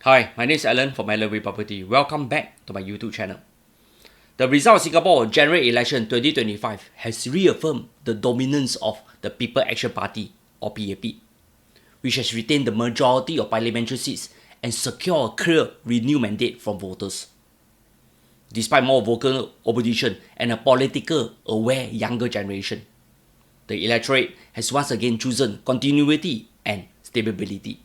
Hi, my name is Alan from Alan Property. Welcome back to my YouTube channel. The result of Singapore General Election 2025 has reaffirmed the dominance of the People Action Party or PAP, which has retained the majority of parliamentary seats and secured a clear renewed mandate from voters. Despite more vocal opposition and a politically aware younger generation, the electorate has once again chosen continuity and stability.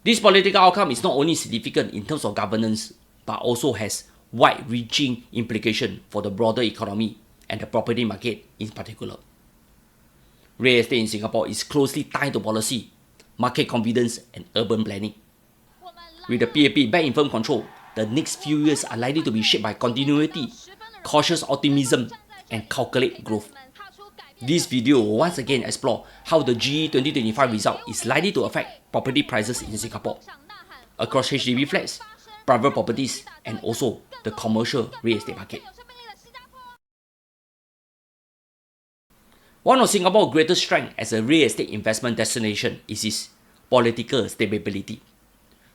This political outcome is not only significant in terms of governance, but also has wide-reaching implications for the broader economy and the property market in particular. Real estate in Singapore is closely tied to policy, market confidence, and urban planning. With the PAP back in firm control, the next few years are likely to be shaped by continuity, cautious optimism, and calculated growth. This video will once again explore how the GE2025 result is likely to affect property prices in Singapore, across HDB flats, private properties, and also the commercial real estate market. One of Singapore's greatest strengths as a real estate investment destination is its political stability,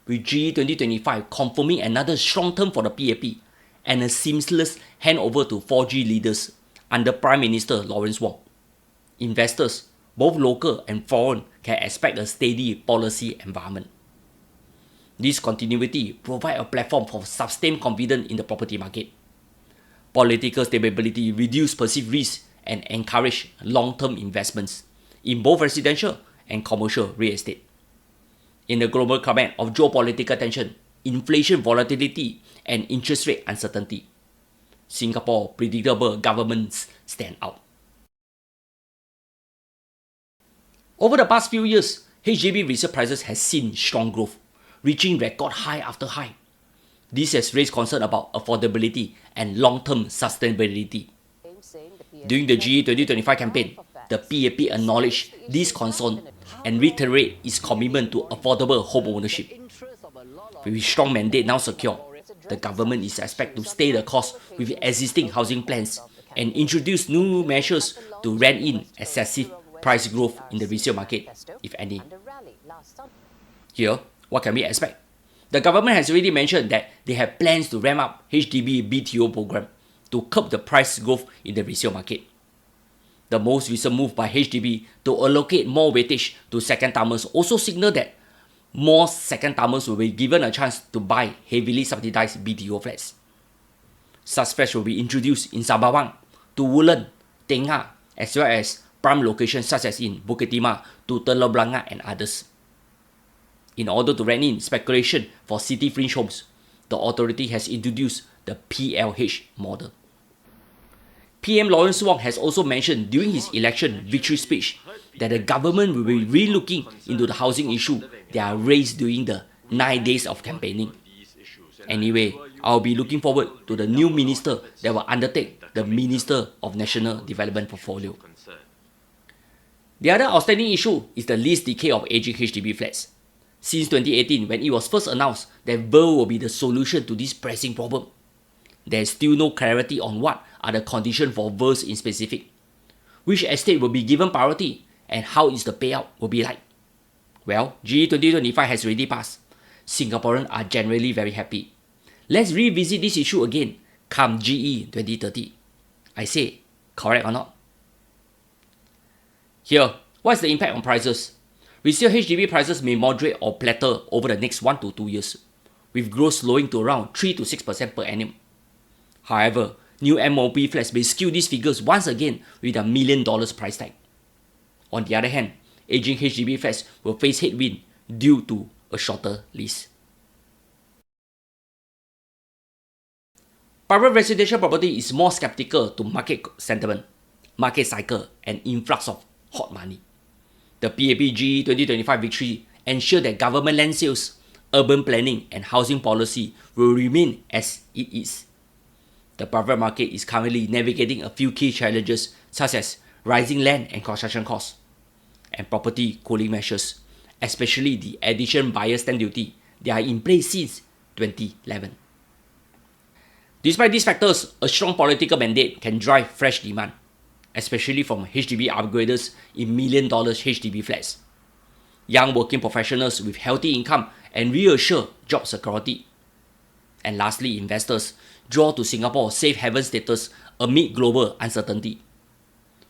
with GE2025 confirming another strong term for the PAP and a seamless handover to 4G leaders under Prime Minister Lawrence Wong. Investors, both local and foreign, can expect a steady policy environment. This continuity provides a platform for sustained confidence in the property market. Political stability reduces perceived risks and encourages long-term investments in both residential and commercial real estate. In the global climate of geopolitical tension, inflation volatility, and interest rate uncertainty, Singapore's predictable governments stand out. Over the past few years, HDB resale prices have seen strong growth, reaching record high after high. This has raised concern about affordability and long-term sustainability. During the GE2025 campaign, the PAP acknowledged this concern and reiterated its commitment to affordable home ownership. With its strong mandate now secure, the government is expected to stay the course with existing housing plans and introduce new measures to rein in excessive price growth in the resale market, if any. Here, what can we expect? The government has already mentioned that they have plans to ramp up HDB BTO program to curb the price growth in the resale market. The most recent move by HDB to allocate more weightage to second-timers also signal that more second-timers will be given a chance to buy heavily subsidized BTO flats. Such flats will be introduced in Sembawang, to Woodlands, Tengah, as well as prime locations such as in Bukit Timah to Telok Blangah and others. In order to rein in speculation for city fringe homes, the authority has introduced the PLH model. PM Lawrence Wong has also mentioned during his election victory speech that the government will be re-looking into the housing issue that are raised during the 9 days of campaigning. Anyway, I'll be looking forward to the new minister that will undertake the Minister of National Development portfolio. The other outstanding issue is the lease decay of aging HDB flats. Since 2018, when it was first announced that VER will be the solution to this pressing problem, there is still no clarity on what are the conditions for VERs in specific, which estate will be given priority, and how is the payout will be like. Well, GE 2025 has already passed. Singaporeans are generally very happy. Let's revisit this issue again come GE 2030. I say, correct or not? Here, what's the impact on prices? Resale HDB prices may moderate or plateau over the next 1 to 2 years, with growth slowing to around 3 to 6% per annum. However, new MOP flats may skew these figures once again with $1 million price tag. On the other hand, aging HDB flats will face headwind due to a shorter lease. Private residential property is more skeptical to market sentiment, market cycle, and influx of hot money. The PAP GE 2025 victory ensure that government land sales, urban planning, and housing policy will remain as it is. The private market is currently navigating a few key challenges such as rising land and construction costs and property cooling measures, especially the additional buyer stamp duty that are in place since 2011. Despite these factors, a strong political mandate can drive fresh demand, especially from HDB upgraders in $1 million HDB flats. Young working professionals with healthy income and reassure job security. And lastly, investors draw to Singapore's safe haven status amid global uncertainty.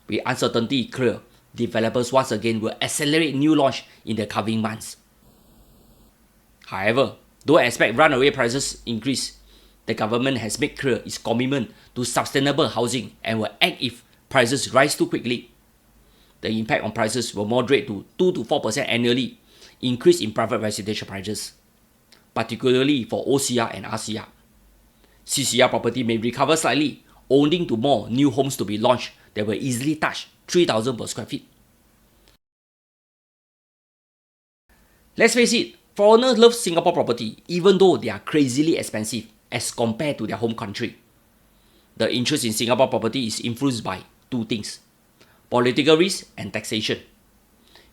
With uncertainty clear, developers once again will accelerate new launch in the coming months. However, don't expect runaway prices increase. The government has made clear its commitment to sustainable housing and will act if prices rise too quickly. The impact on prices will moderate to 2 to 4% annually, increase in private residential prices, particularly for OCR and RCR. CCR property may recover slightly, owing to more new homes to be launched that will easily touch 3,000 per square feet. Let's face it, foreigners love Singapore property even though they are crazily expensive as compared to their home country. The interest in Singapore property is influenced by two things: political risk and taxation.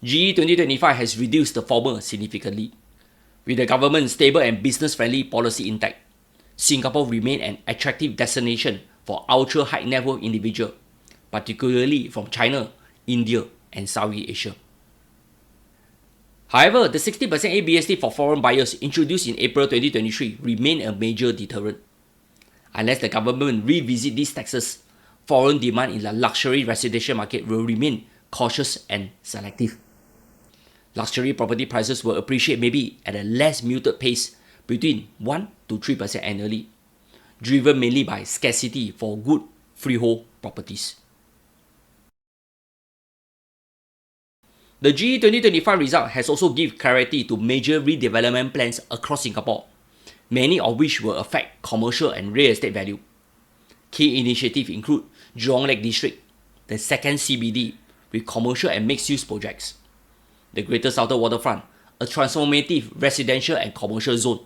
GE2025 has reduced the former significantly. With the government's stable and business-friendly policy intact, Singapore remains an attractive destination for ultra-high net worth individuals, particularly from China, India, and Southeast Asia. However, the 60% ABST for foreign buyers introduced in April 2023 remain a major deterrent. Unless the government revisit these taxes, foreign demand in the luxury residential market will remain cautious and selective. Luxury property prices will appreciate maybe at a less muted pace between 1 to 3% annually, driven mainly by scarcity for good freehold properties. The GE2025 result has also given clarity to major redevelopment plans across Singapore, many of which will affect commercial and real estate value. Key initiatives include Jurong Lake District, the second CBD with commercial and mixed-use projects, the Greater Southern Waterfront, a transformative residential and commercial zone,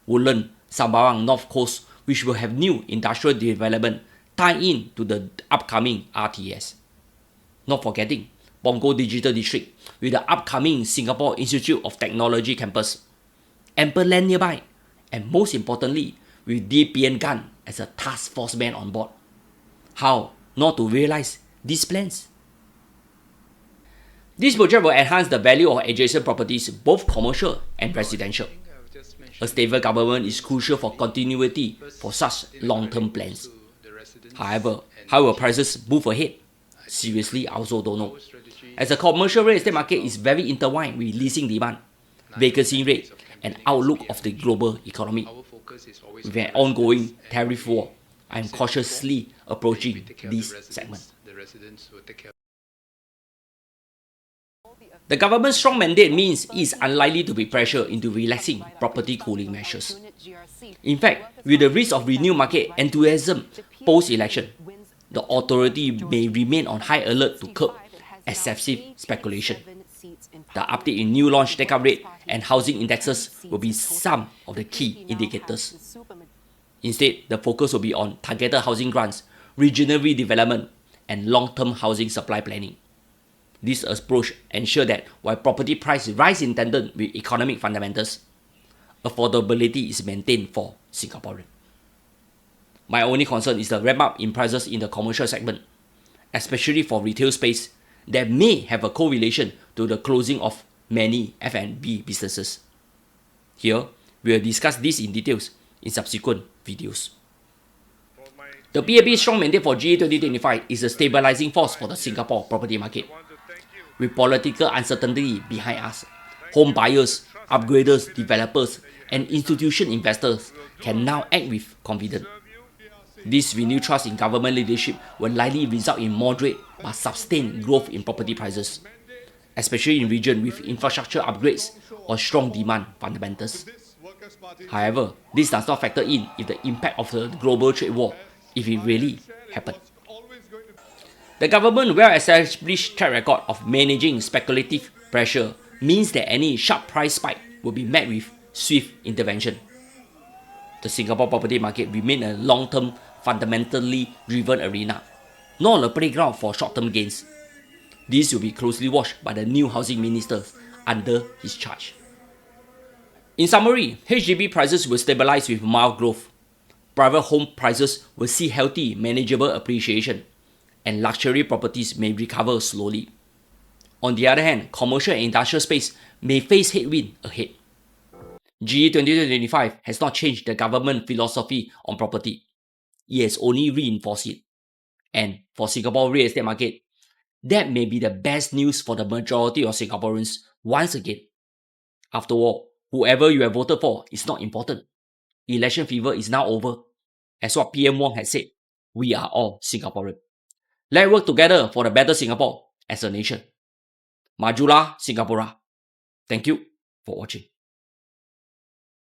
Woodland, Sembawang North Coast, which will have new industrial development tied in to the upcoming RTS. Not forgetting Punggol Digital District with the upcoming Singapore Institute of Technology campus, ample land nearby, and most importantly, with DPN Gun as a task force man on board. How not to realize these plans? This project will enhance the value of adjacent properties, both commercial and residential. A stable government is crucial for continuity for such long-term plans. However, how will prices move ahead? Seriously, I also don't know. As the commercial real estate market is very intertwined with leasing demand, vacancy rate, and outlook of the global economy. With an ongoing tariff war, I am cautiously approaching this segment. The government's strong mandate means it is unlikely to be pressured into relaxing property cooling measures. In fact, with the risk of renewed market enthusiasm post-election, the authority may remain on high alert to curb excessive speculation. The update in new launch take-up rate and housing indexes will be some of the key indicators. Instead, the focus will be on targeted housing grants, regional redevelopment, and long-term housing supply planning. This approach ensures that while property prices rise in tandem with economic fundamentals, affordability is maintained for Singaporeans. My only concern is the ramp-up in prices in the commercial segment, especially for retail space that may have a correlation to the closing of many F&B businesses. Here, we will discuss this in details in subsequent videos. The PAP's strong mandate for GE2025 is a stabilizing force for the Singapore property market. With political uncertainty behind us, home buyers, upgraders, developers, and institutional investors can now act with confidence. This renewed trust in government leadership will likely result in moderate but sustained growth in property prices, especially in regions with infrastructure upgrades or strong demand fundamentals. However, this does not factor in if the impact of the global trade war, if it really happened. The government's well-established track record of managing speculative pressure means that any sharp price spike will be met with swift intervention. The Singapore property market remains a long-term, fundamentally driven arena, not a playground for short-term gains. This will be closely watched by the new housing minister under his charge. In summary, HDB prices will stabilize with mild growth. Private home prices will see healthy, manageable appreciation, and luxury properties may recover slowly. On the other hand, commercial and industrial space may face headwind ahead. GE2025 has not changed the government philosophy on property. It has only reinforced it. And for Singapore real estate market, that may be the best news for the majority of Singaporeans once again. After all, whoever you have voted for is not important. Election fever is now over. As what PM Wong has said, we are all Singaporean. Let's work together for a better Singapore as a nation. Majulah Singapura. Thank you for watching.